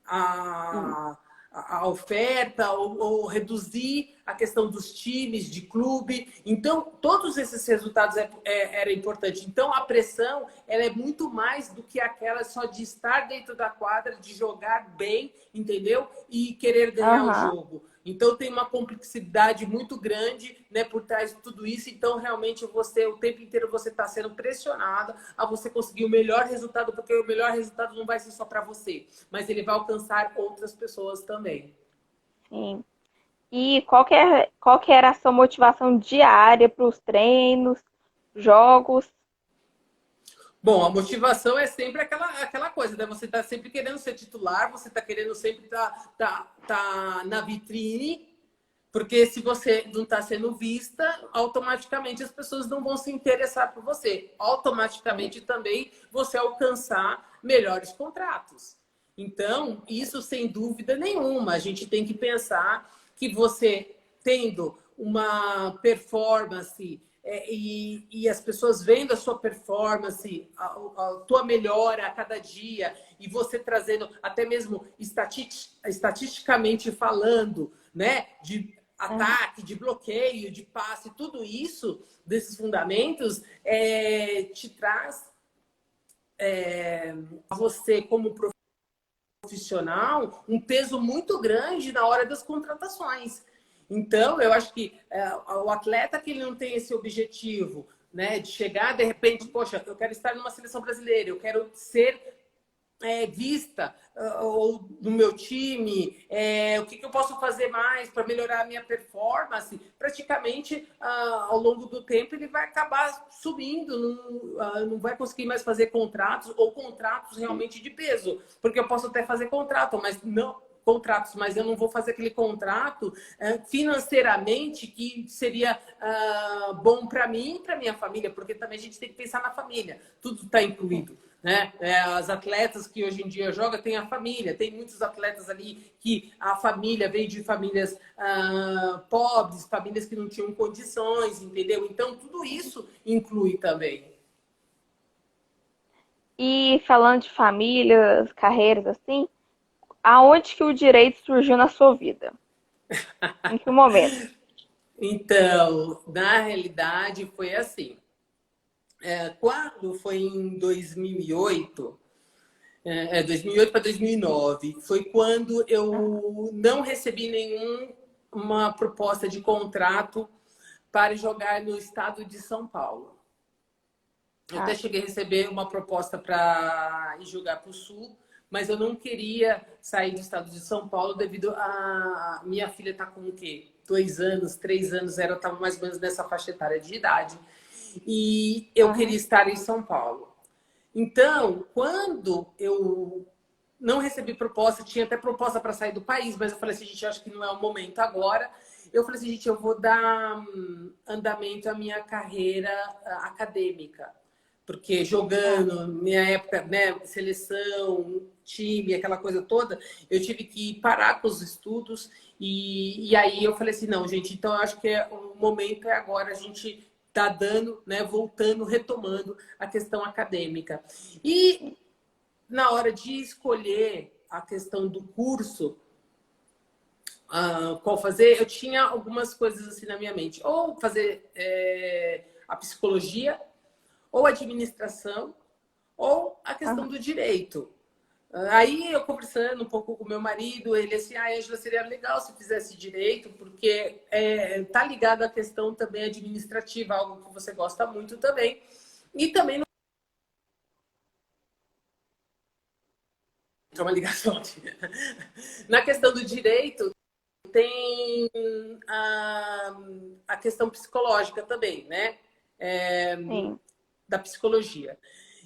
Sim. a oferta ou reduzir a questão dos times, de clube. Então, todos esses resultados era importante. Então, a pressão ela é muito mais do que aquela só de estar dentro da quadra, de jogar bem, entendeu? E querer ganhar o Aham. jogo. Então, tem uma complexidade muito grande, né, por trás de tudo isso. Então, realmente, você, o tempo inteiro, você está sendo pressionado a você conseguir o melhor resultado, porque o melhor resultado não vai ser só para você, mas ele vai alcançar outras pessoas também. Sim. E qual que era a sua motivação diária para os treinos, jogos? Bom, a motivação é sempre aquela coisa, né? Você está sempre querendo ser titular, você está querendo sempre tá na vitrine, porque se você não está sendo vista, automaticamente as pessoas não vão se interessar por você. Automaticamente também você alcançar melhores contratos. Então, isso sem dúvida nenhuma, a gente tem que pensar que você tendo uma performance e as pessoas vendo a sua performance, a tua melhora a cada dia, e você trazendo até mesmo estatisticamente falando, né, de Aham. ataque, de bloqueio, de passe, tudo isso, desses fundamentos, te traz a você como profissional um peso muito grande na hora das contratações. Então, eu acho que o atleta que ele não tem esse objetivo, né, de chegar de repente, poxa, eu quero estar numa seleção brasileira, eu quero ser vista ou no meu time, o que eu posso fazer mais para melhorar a minha performance, praticamente ao longo do tempo ele vai acabar subindo, não vai conseguir mais fazer contratos ou contratos realmente de peso, porque eu posso até fazer contrato, mas não contratos, mas eu não vou fazer aquele contrato financeiramente que seria bom para mim e para minha família, porque também a gente tem que pensar na família, tudo está incluído. Né? As atletas que hoje em dia jogam têm a família, tem muitos atletas ali que a família veio de famílias pobres, famílias que não tinham condições, entendeu? Então, tudo isso inclui também. E falando de famílias, carreiras assim, aonde que o direito surgiu na sua vida? Em que momento? Então, na realidade, foi assim. Quando foi em 2008, 2008 para 2009, foi quando Aham. eu não recebi nenhuma proposta de contrato para jogar no estado de São Paulo. Eu até Ah, cheguei a receber uma proposta para ir jogar para o Sul, mas eu não queria sair do estado de São Paulo devido a minha filha estar com o quê? 2 anos, 3 anos, ela estava mais ou menos nessa faixa etária de idade. E eu queria aham. estar em São Paulo. Então, quando eu não recebi proposta, tinha até proposta para sair do país, mas eu falei assim, gente, eu acho que não é o momento agora. Eu falei assim, gente, eu vou dar andamento à minha carreira acadêmica. Porque Ah, jogando, minha época, né, seleção, time, aquela coisa toda, eu tive que parar com os estudos. E aí eu falei assim, não, gente, então eu acho que o momento é agora, a gente tá dando, né, voltando, retomando a questão acadêmica. E na hora de escolher a questão do curso, qual fazer, eu tinha algumas coisas assim na minha mente. Ou fazer a psicologia, ou administração, ou a questão aham. do direito. Aí eu conversando um pouco com meu marido, ele assim, Angela, seria legal se fizesse direito, porque tá ligado à questão também administrativa, algo que você gosta muito também. E também uma ligação aqui. Na questão do direito, tem a questão psicológica também, né? Sim, Da psicologia.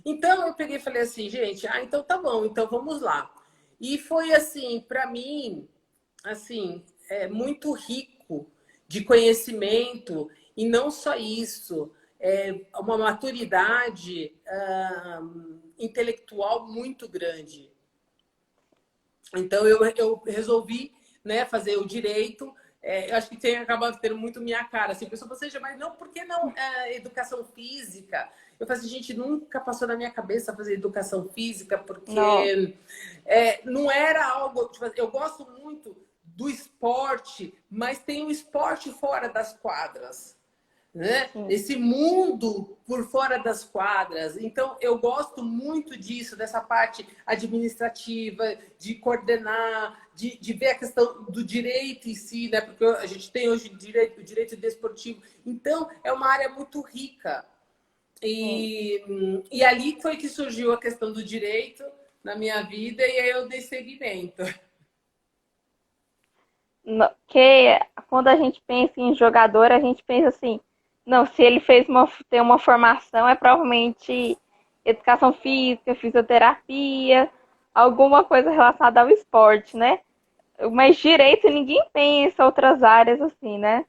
Então eu peguei e falei assim, gente, então tá bom, então vamos lá. E foi assim, para mim, assim, muito rico de conhecimento e não só isso, uma maturidade intelectual muito grande. Então eu resolvi, né, fazer o direito. Eu acho que tem acabado tendo muito minha cara. Assim, a pessoa fala, seja, mas não, por que não educação física? Eu falei assim, gente, nunca passou na minha cabeça fazer educação física, não, porque não era algo. Tipo, eu gosto muito do esporte, mas tem o esporte fora das quadras, né? sim, Esse mundo por fora das quadras. Então, eu gosto muito disso, dessa parte administrativa, de coordenar, de ver a questão do direito em si, né? Porque a gente tem hoje o direito desportivo. Então, é uma área muito rica. sim. E ali foi que surgiu a questão do direito na minha vida e aí eu dei seguimento. Que quando a gente pensa em jogador, a gente pensa assim, não, se ele tem uma formação, é provavelmente educação física, fisioterapia, alguma coisa relacionada ao esporte, né? Mas direito ninguém pensa outras áreas assim, né?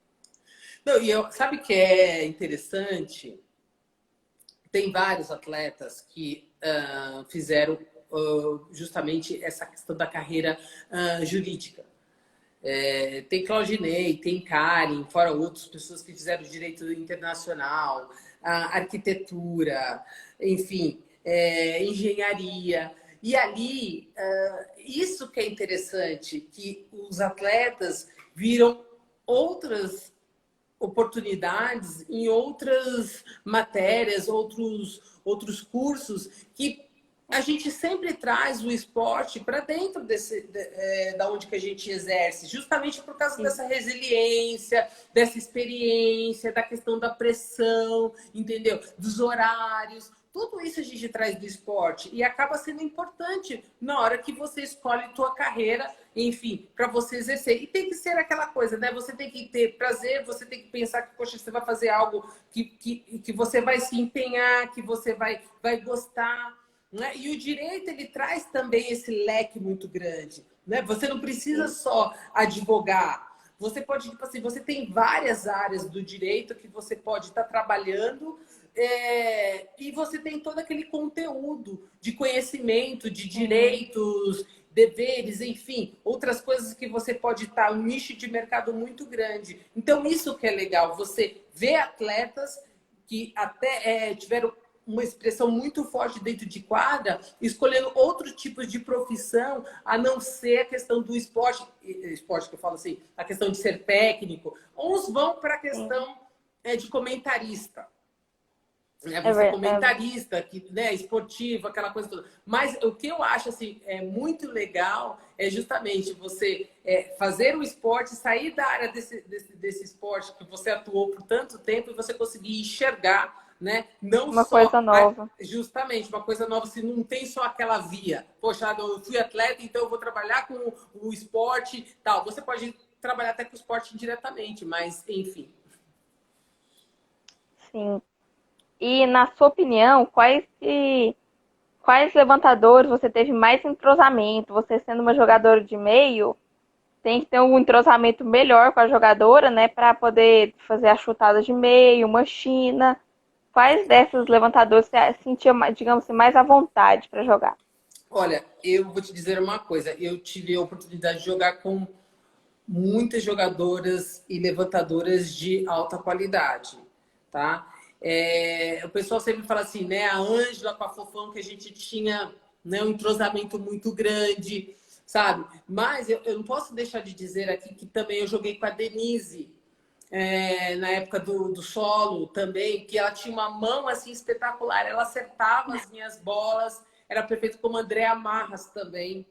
Não, sabe o que é interessante? Tem vários atletas que fizeram justamente essa questão da carreira jurídica. Tem Claudinei, tem Karen, fora outras pessoas que fizeram direito internacional, arquitetura, enfim, engenharia. E ali, isso que é interessante, que os atletas viram outras oportunidades em outras matérias, outros cursos que a gente sempre traz o esporte para dentro da onde que a gente exerce, justamente por causa Sim, dessa resiliência, dessa experiência, da questão da pressão, entendeu? Dos horários. Tudo isso a gente traz do esporte e acaba sendo importante na hora que você escolhe tua carreira, enfim, para você exercer. E tem que ser aquela coisa, né? Você tem que ter prazer, você tem que pensar que, poxa, você vai fazer algo que você vai se empenhar, que você vai gostar. Né? E o direito, ele traz também esse leque muito grande. Né? Você não precisa sim, só advogar. Você pode, tipo assim, você tem várias áreas do direito que você pode estar trabalhando e você tem todo aquele conteúdo de conhecimento, de sim, direitos, deveres, enfim, outras coisas que você pode estar, um nicho de mercado muito grande. Então, isso que é legal, você vê atletas que até tiveram uma expressão muito forte dentro de quadra, escolhendo outros tipos de profissão, a não ser a questão do esporte que eu falo assim, a questão de ser técnico. Uns vão para a sim. questão de comentarista, né? É, Você é, comentarista, né, esportivo, aquela coisa toda. Mas o que eu acho assim, muito legal é justamente você fazer o esporte, sair da área desse esporte que você atuou por tanto tempo e você conseguir enxergar, né? Não uma coisa só nova. justamente uma coisa nova, se não tem só aquela via. Poxa, eu fui atleta, então eu vou trabalhar com o esporte, tal. Você pode trabalhar até com o esporte indiretamente, mas enfim. Sim. E na sua opinião, quais levantadores você teve mais entrosamento? Você sendo uma jogadora de meio, tem que ter um entrosamento melhor com a jogadora, né, para poder fazer a chutada de meio, uma china. Quais dessas levantadoras você sentia, digamos assim, mais à vontade para jogar? Olha, eu vou te dizer uma coisa. Eu tive a oportunidade de jogar com muitas jogadoras e levantadoras de alta qualidade, tá? O pessoal sempre fala assim, né? A Ângela com a Fofão, que a gente tinha, né, um entrosamento muito grande, sabe? Mas eu não posso deixar de dizer aqui que também eu joguei com a Denise, na época do solo também, que ela tinha uma mão assim espetacular, ela acertava as minhas bolas, era perfeito como a Andréa Marras também.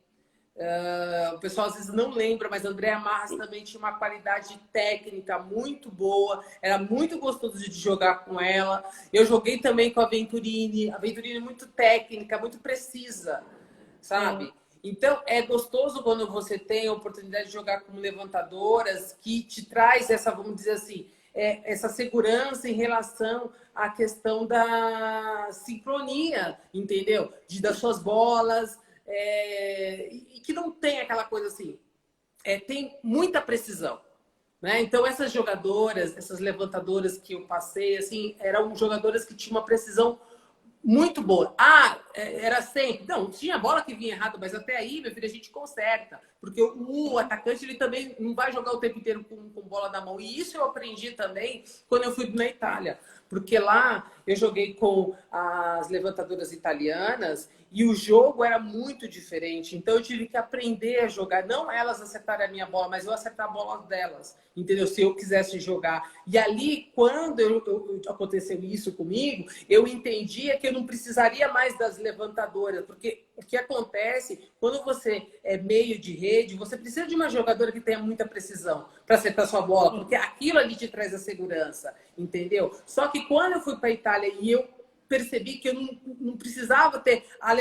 O pessoal às vezes não lembra, mas a Andréa Marras também tinha uma qualidade técnica muito boa, era muito gostoso de jogar com ela. Eu joguei também com a Venturini é muito técnica, muito precisa, Sim, sabe? Então é gostoso quando você tem a oportunidade de jogar com levantadoras que te traz essa, vamos dizer assim, essa segurança em relação à questão da sincronia, entendeu? Das suas bolas e que não tem aquela coisa assim, tem muita precisão. Né? Então, essas jogadoras, essas levantadoras que eu passei, assim, eram jogadoras que tinham uma precisão muito boa. Era sempre. Não, tinha bola que vinha errada, mas até aí, meu filho, a gente conserta. Porque o atacante, ele também não vai jogar o tempo inteiro com bola na mão. E isso eu aprendi também quando eu fui na Itália. Porque lá eu joguei com as levantadoras italianas e o jogo era muito diferente. Então eu tive que aprender a jogar. Não elas acertarem a minha bola, mas eu acertar a bola delas. Entendeu? Se eu quisesse jogar. E ali, quando aconteceu isso comigo, eu entendia que eu não precisaria mais das levantadoras. Porque o que acontece, quando você é meio de rede, você precisa de uma jogadora que tenha muita precisão para acertar sua bola. sim. Porque aquilo ali te traz a segurança. Entendeu? Só que quando eu fui para a Itália e eu percebi que eu não precisava ter a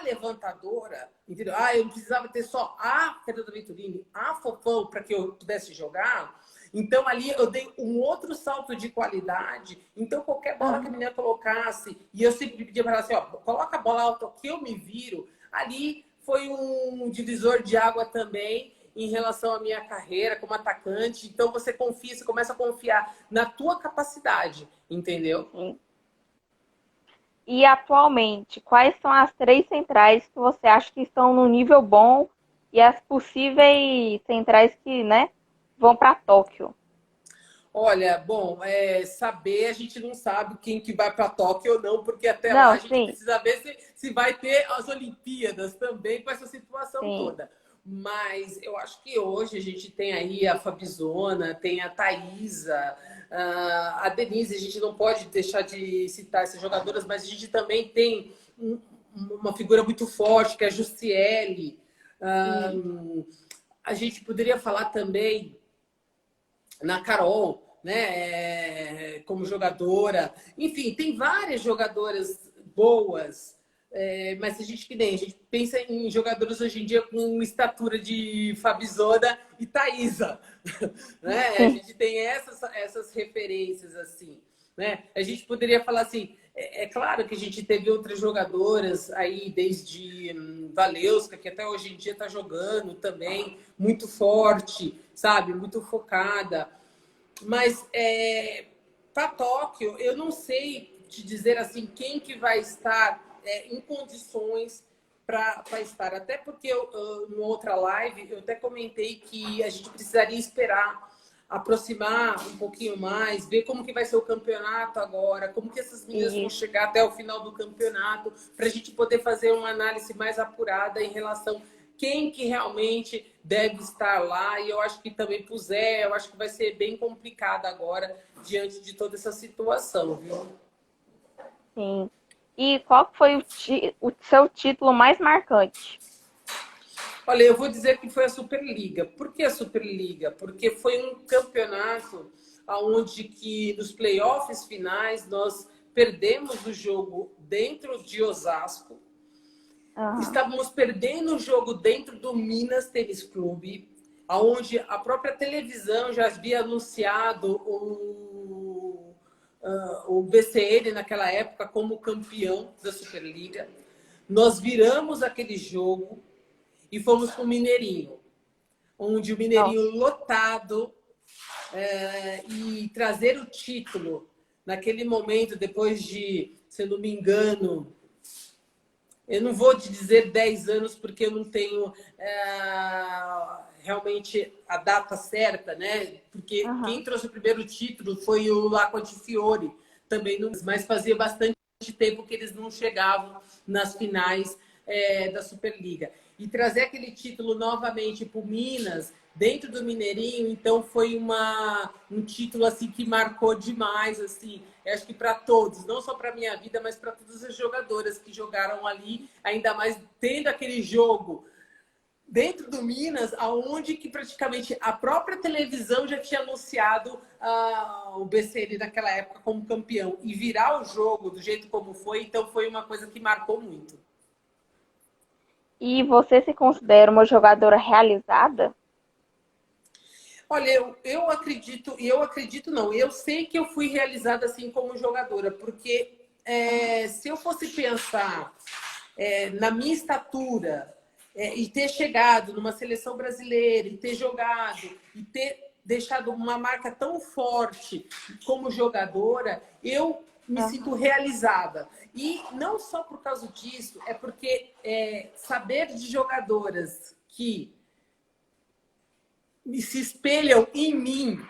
levantadora, entendeu? Eu não precisava ter só a Fernanda Venturini, a Fofão, para que eu pudesse jogar. Então, ali eu dei um outro salto de qualidade. Então, qualquer bola que a Aham. menina colocasse, e eu sempre pedia para ela assim, ó, coloca a bola alta que eu me viro. Ali foi um divisor de água também em relação à minha carreira como atacante. Então, você confia, você começa a confiar na tua capacidade, entendeu? Sim. E atualmente, quais são as três centrais que você acha que estão no nível bom e as possíveis centrais que, né, vão para Tóquio? Olha, bom, saber a gente não sabe quem que vai para Tóquio ou não, porque até lá Não, a gente sim, precisa ver se vai ter as Olimpíadas também com essa situação sim, toda. Mas eu acho que hoje a gente tem aí a Fabizona, tem a Thaísa, a Denise, a gente não pode deixar de citar essas jogadoras, mas a gente também tem uma figura muito forte, que é a Jussiele. e, A gente poderia falar também na Carol, como jogadora. Enfim, tem várias jogadoras boas, mas a gente pensa em jogadoras hoje em dia com estatura de Fabizona e Thaísa. Né? A sim, gente tem essas referências assim. Né? A gente poderia falar assim, claro que a gente teve outras jogadoras aí, desde Valeuska, que até hoje em dia está jogando também, muito forte, sabe? Muito focada. Mas para Tóquio, eu não sei te dizer assim quem que vai estar em condições para estar. Até porque numa outra live eu até comentei que a gente precisaria esperar aproximar um pouquinho mais, ver como que vai ser o campeonato agora, como que essas meninas vão isso, chegar até o final do campeonato, para a gente poder fazer uma análise mais apurada em relação quem que realmente deve estar lá. E eu acho que também pro Zé, eu acho que vai ser bem complicado agora diante de toda essa situação, viu? sim. E qual que foi o seu título mais marcante? Olha, eu vou dizer que foi a Superliga. Por que a Superliga? Porque foi um campeonato onde que nos playoffs finais nós perdemos o jogo dentro de Osasco. Aham, Estávamos perdendo o jogo dentro do Minas Tênis Clube, onde a própria televisão já havia anunciado o BCN naquela época como campeão da Superliga. Nós viramos aquele jogo e fomos para o Mineirinho, onde o nossa, Mineirinho lotado e trazer o título naquele momento, depois de, se eu não me engano, eu não vou te dizer 10 anos, porque eu não tenho realmente a data certa, né? Porque quem aham, trouxe o primeiro título foi o Fiore, também, mas fazia bastante tempo que eles não chegavam nas finais da Superliga. E trazer aquele título novamente para o Minas, dentro do Mineirinho, então foi um título assim que marcou demais, assim. Eu acho que para todos, não só para minha vida, mas para todas as jogadoras que jogaram ali, ainda mais tendo aquele jogo dentro do Minas, aonde que praticamente a própria televisão já tinha anunciado o BCN naquela época como campeão. E virar o jogo do jeito como foi, então foi uma coisa que marcou muito. E você se considera uma jogadora realizada? Olha, eu acredito, e eu acredito não, eu sei que eu fui realizada assim como jogadora, porque se eu fosse pensar na minha estatura e ter chegado numa seleção brasileira, e ter jogado, e ter deixado uma marca tão forte como jogadora, eu me sinto realizada. E não só por causa disso, é porque saber de jogadoras que se espelham em mim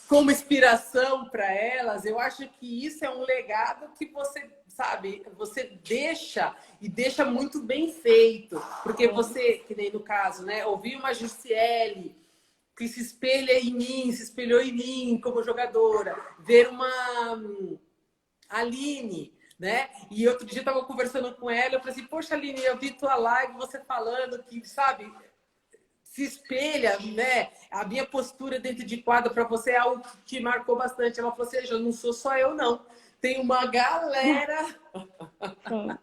como inspiração para elas, eu acho que isso é um legado que você, sabe, você deixa e deixa muito bem feito. Porque você, que nem no caso, né, ouvir uma Jussiele que se espelha em mim, se espelhou em mim como jogadora, ver uma Aline, né? E outro dia eu estava conversando com ela, eu falei assim, poxa, Aline, eu vi tua live, você falando que, sabe, se espelha, né? A minha postura dentro de quadra para você é algo que te marcou bastante. Ela falou assim, eu não sou só eu, não. Tem uma galera Sim.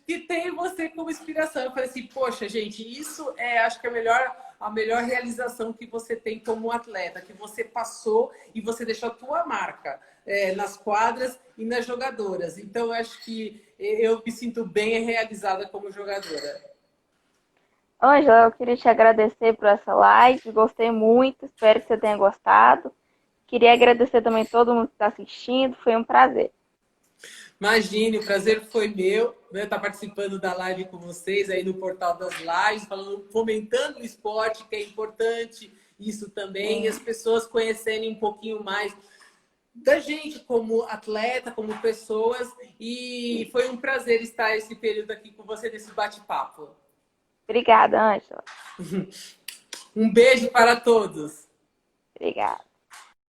que tem você como inspiração. Eu falei assim, poxa, gente, isso acho que a melhor realização que você tem como atleta, que você passou e você deixou a tua marca nas quadras e nas jogadoras. Então, eu acho que eu me sinto bem realizada como jogadora. Ângela, eu queria te agradecer por essa live. Gostei muito, espero que você tenha gostado. Queria agradecer também todo mundo que está assistindo, foi um prazer. Imagine, o prazer foi meu, né, estar participando da live com vocês aí no Portal das Lives, falando, fomentando o esporte, que é importante isso também, e as pessoas conhecerem um pouquinho mais da gente como atleta, como pessoas, e foi um prazer estar esse período aqui com você nesse bate-papo. Obrigada, Ângela. Um beijo para todos. Obrigada.